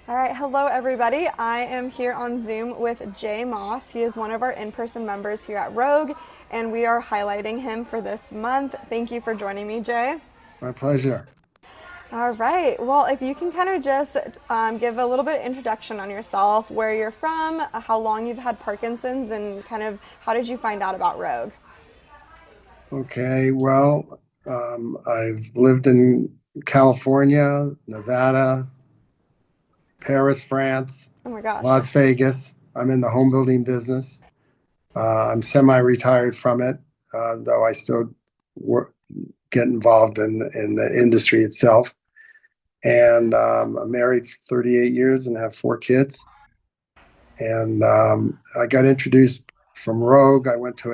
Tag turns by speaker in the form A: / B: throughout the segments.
A: All right, hello everybody. I am here on Zoom with Jay Moss. He is one of our in-person members here at Rogue, and we are highlighting him for this month. Thank you for joining me, Jay.
B: My pleasure.
A: All right, well, if you can kind of just give a little bit of introduction on yourself, where you're from, how long you've had Parkinson's, and kind of how did you find out about Rogue?
B: Okay, well, I've lived in California, Nevada, Paris, France,
A: Oh my gosh.
B: Las Vegas. I'm in the home building business. I'm semi-retired from it, though I still work, get involved in the industry itself. And I'm married for 38 years and have four kids. And I got introduced from Rogue. I went to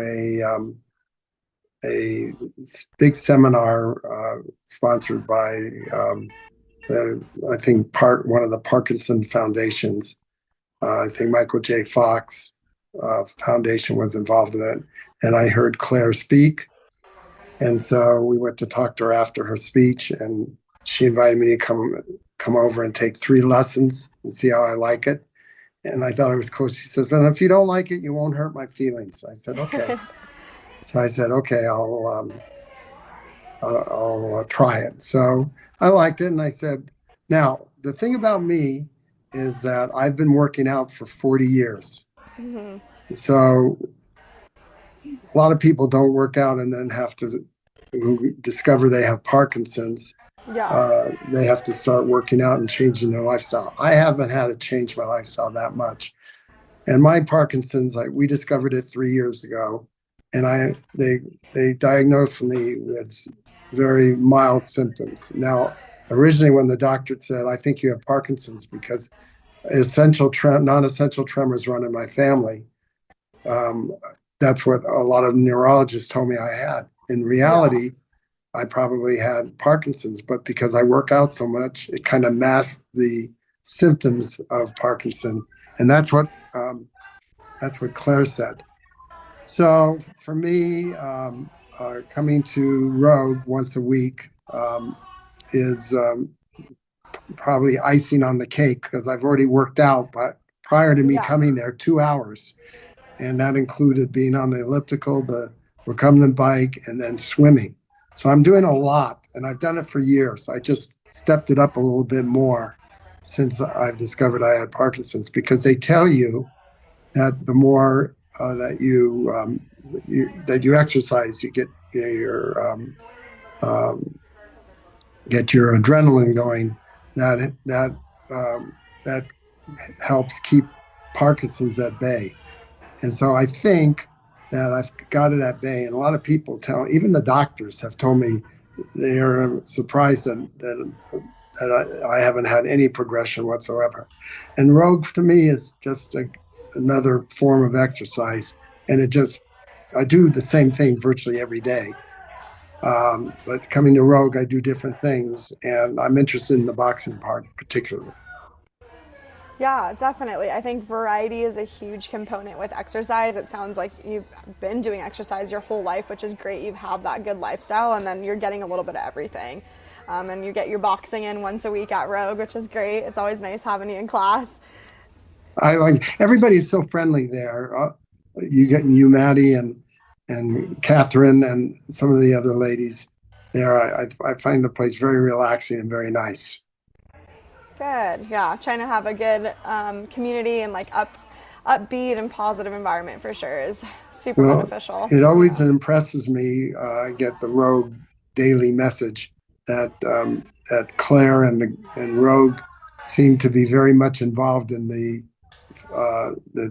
B: a big seminar sponsored by I think one of the Parkinson foundations. I think Michael J. Fox Foundation was involved in it, and I heard Claire speak, and so we went to talk to her after her speech, and she invited me to come over and take 3 lessons and see how I like it. And I thought it was cool. She says, "And if you don't like it, you won't hurt my feelings." I said, "Okay." So I said, "Okay, I'll try it." So I liked it, and I said, "Now the thing about me is that I've been working out for 40 years. So a lot of people don't work out and then have to who discover they have Parkinson's.
A: Yeah.
B: They have to start working out and changing their lifestyle. I haven't had to change my lifestyle that much, and my Parkinson's, we discovered it 3 years ago, and they diagnosed me with very mild symptoms. Now, originally, when the doctor said, "I think you have Parkinson's," because non-essential tremors run in my family, um, that's what a lot of neurologists told me I had. In
A: Yeah.
B: reality, I probably had Parkinson's, but because I work out so much, it kind of masked the symptoms of Parkinson, and that's what Claire said. So for me, coming to Rogue once a week is probably icing on the cake because I've already worked out. But prior to me
A: Yeah.
B: coming there, 2 hours, and that included being on the elliptical, the recumbent bike, and then swimming. So I'm doing a lot, and I've done it for years. I just stepped it up a little bit more since I've discovered I had Parkinson's because they tell you that the more that you exercise, you get um, get your adrenaline going. That helps keep Parkinson's at bay. And so I think that I've got it at bay. And a lot of people even the doctors have told me they are surprised that I haven't had any progression whatsoever. And Rogue to me is just another form of exercise. And I do the same thing virtually every day. But coming to Rogue, I do different things. And I'm interested in the boxing part particularly.
A: Yeah, definitely. I think variety is a huge component with exercise. It sounds like you've been doing exercise your whole life, which is great. You have that good lifestyle, and then you're getting a little bit of everything. And you get your boxing in once a week at Rogue, which is great. It's always nice having you in class.
B: I like everybody is so friendly there. You, Maddie, and Catherine, and some of the other ladies there. I find the place very relaxing and very nice.
A: Good. Yeah, trying to have a good community and like upbeat and positive environment for sure is super
B: Well,
A: beneficial.
B: it always
A: Yeah.
B: impresses me. I get the Rogue daily message that Claire and Rogue seem to be very much involved in the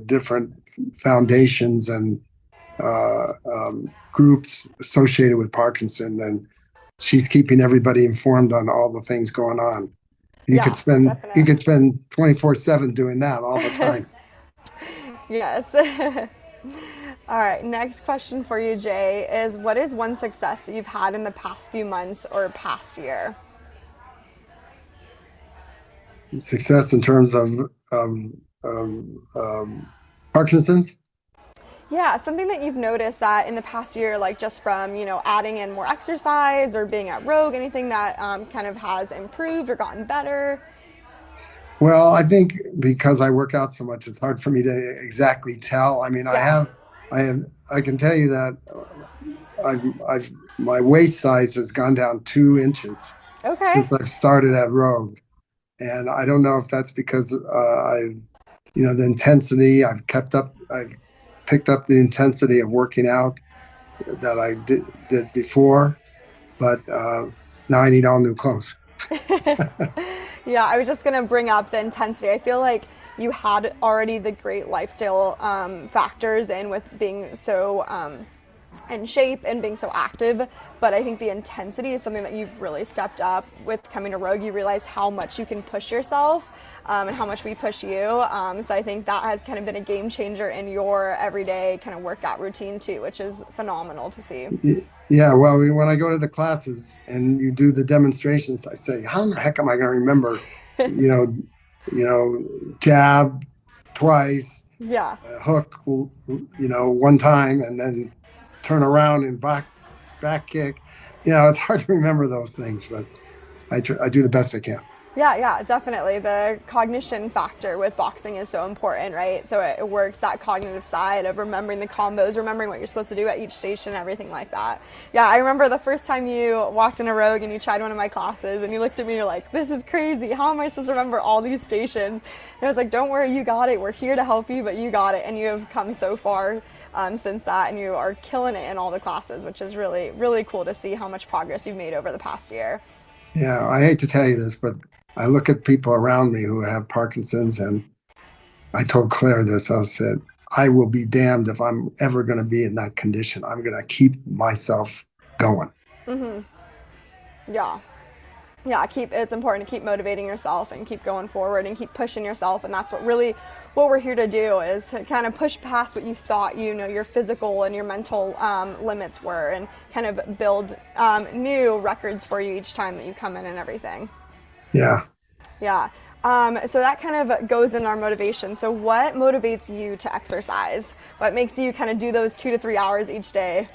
B: different foundations and groups associated with Parkinson, and she's keeping everybody informed on all the things going on.
A: Yeah,
B: You
A: definitely.
B: could spend 24/7 doing that all the time.
A: Yes. All right, next question for you, Jay, is what is one success that you've had in the past few months or past year?
B: Success in terms of um, Parkinson's.
A: Yeah, something that you've noticed that in the past year, like just from, adding in more exercise or being at Rogue, anything that kind of has improved or gotten better?
B: Well, I think because I work out so much, it's hard for me to exactly tell. I mean,
A: Yeah.
B: I can tell you that my waist size has gone down 2 inches
A: Okay.
B: since I've started at Rogue. And I don't know if that's because the intensity, I've picked up the intensity of working out that did before, but now I need all new clothes.
A: Yeah, I was just gonna bring up the intensity. I feel like you had already the great lifestyle factors in with being so in shape and being so active, but I think the intensity is something that you've really stepped up with coming to Rogue. You realize how much you can push yourself and how much we push you. So I think that has kind of been a game changer in your everyday kind of workout routine too, which is phenomenal to see.
B: Yeah, well, when I go to the classes and you do the demonstrations, I say, how in the heck am I going to remember, you know, jab twice,
A: Yeah.
B: hook, one time, and then turn around and back kick. It's hard to remember those things, but I do the best I can.
A: Yeah, yeah, definitely. The cognition factor with boxing is so important, right? So it works that cognitive side of remembering the combos, remembering what you're supposed to do at each station, everything like that. Yeah, I remember the first time you walked in a Rogue and you tried one of my classes and you looked at me and you're like, this is crazy. How am I supposed to remember all these stations? And I was like, don't worry, you got it. We're here to help you, but you got it. And you have come so far since that and you are killing it in all the classes, which is really, really cool to see how much progress you've made over the past year.
B: Yeah, I hate to tell you this, but I look at people around me who have Parkinson's, and I told Claire this. I said, I will be damned if I'm ever going to be in that condition. I'm going to keep myself going.
A: Yeah. Yeah, keep it's important to keep motivating yourself and keep going forward and keep pushing yourself, and that's what we're here to do is to kind of push past what you thought your physical and your mental limits were, and kind of build new records for you each time that you come in and everything.
B: Yeah.
A: Yeah. So that kind of goes in our motivation. So what motivates you to exercise? What makes you kind of do those 2 to 3 hours each day?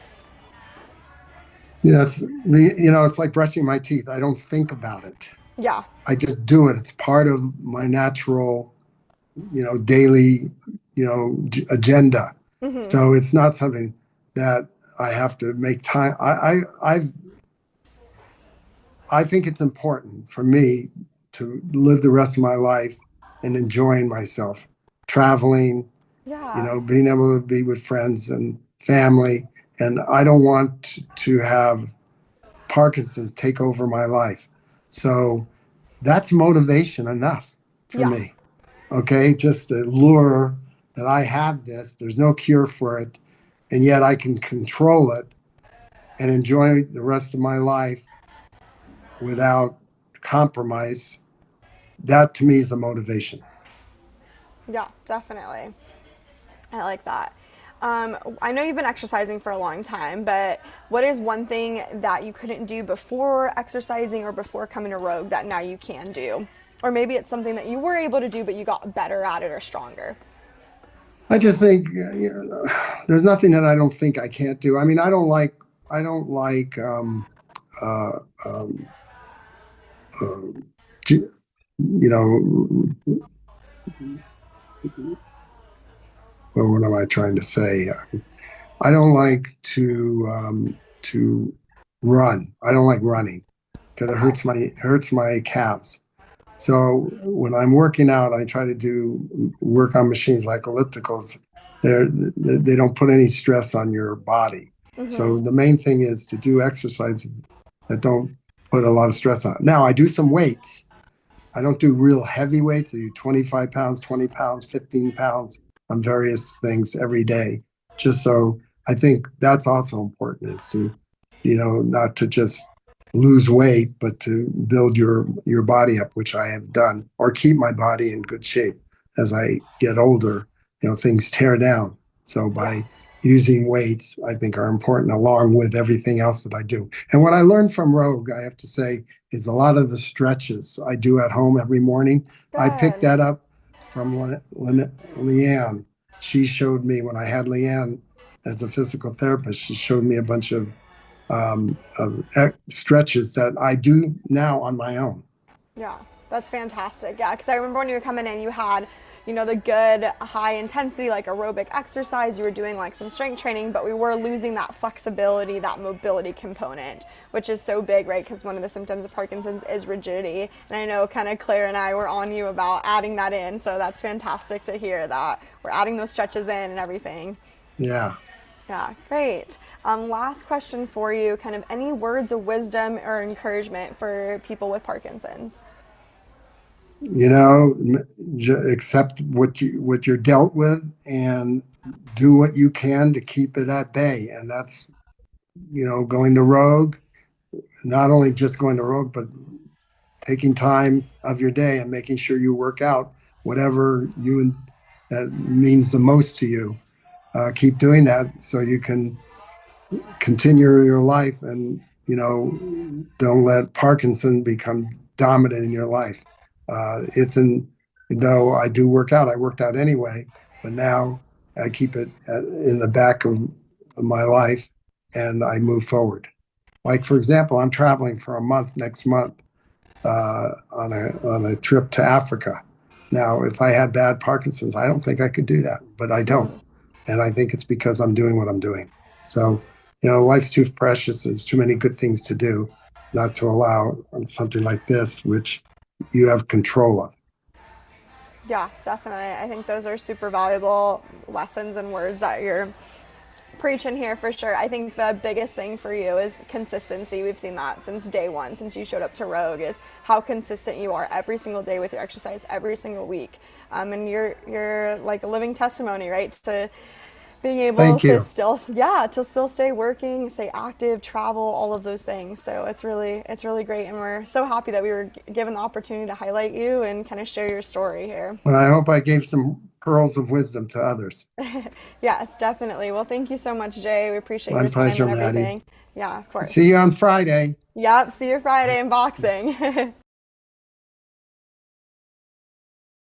B: Yeah, it's like brushing my teeth. I don't think about it.
A: Yeah.
B: I just do it. It's part of my natural, daily, agenda. So it's not something that I have to make time. I think it's important for me to live the rest of my life and enjoying myself, traveling,
A: Yeah.
B: being able to be with friends and family. And I don't want to have Parkinson's take over my life. So that's motivation enough for
A: Yeah.
B: me. Okay. Just the lure that I have this, there's no cure for it. And yet I can control it and enjoy the rest of my life without compromise. That to me is a motivation.
A: Yeah, definitely. I like that. I know you've been exercising for a long time, but what is one thing that you couldn't do before exercising or before coming to Rogue that now you can do? Or maybe it's something that you were able to do, but you got better at it or stronger.
B: I just think there's nothing that I don't think I can't do. I mean, I don't like uh, um, uh, you know, well, what am I trying to say? I don't like to run. I don't like running because it
A: Okay.
B: hurts my calves. So when I'm working out, I try to do work on machines like ellipticals. They don't put any stress on your body. So the main thing is to do exercises that don't put a lot of stress on it. Now I do some weights. I don't do real heavy weights. I do 25 pounds, 20 pounds, 15 pounds on various things every day. Just so I think that's also important is to, not to just lose weight, but to build your body up, which I have done, or keep my body in good shape as I get older. Things tear down. So
A: Yeah.
B: by using weights, I think are important along with everything else that I do. And what I learned from Rogue, I have to say, is a lot of the stretches I do at home every morning. I picked
A: Good.
B: that up from Leanne. She showed me when I had Leanne as a physical therapist. She showed me a bunch of stretches that I do now on my own.
A: Yeah. That's fantastic. Yeah, because I remember when you were coming in, you had, the good high intensity, like aerobic exercise. You were doing like some strength training, but we were losing that flexibility, that mobility component, which is so big, right? Because one of the symptoms of Parkinson's is rigidity. And I know kind of Claire and I were on you about adding that in. So that's fantastic to hear that we're adding those stretches in and everything.
B: Yeah.
A: Yeah, great. Last question for you, kind of any words of wisdom or encouragement for people with Parkinson's?
B: You know, accept what you're dealt with and do what you can to keep it at bay. And that's, going to Rogue, not only just going to Rogue, but taking time of your day and making sure you work out whatever that means the most to you. Keep doing that so you can continue your life, and don't let Parkinson become dominant in your life. It's in Though I do work out, I worked out anyway, but now I keep it in the back of my life, and I move forward. Like, for example, I'm traveling for a month next month, on a trip to Africa. Now, if I had bad Parkinson's, I don't think I could do that, but I don't. And I think it's because I'm doing what I'm doing. So, life's too precious. There's too many good things to do, not to allow something like this, which you have control of.
A: Yeah, definitely. I think those are super valuable lessons and words that you're preaching here for sure. I think the biggest thing for you is consistency. We've seen that since day one, since you showed up to Rogue, is how consistent you are every single day with your exercise, every single week. And you're like a living testimony, right? To being able
B: Thank you.
A: to still stay working, stay active, travel, all of those things. So it's really great, and we're so happy that we were given the opportunity to highlight you and kind of share your story here.
B: Well, I hope I gave some pearls of wisdom to others.
A: Yes, definitely. Well, thank you so much, Jay. We appreciate
B: My
A: your time
B: pleasure,
A: and
B: Maddie.
A: everything. Yeah, of
B: See
A: course.
B: you on Friday.
A: Yep. See you Friday in boxing.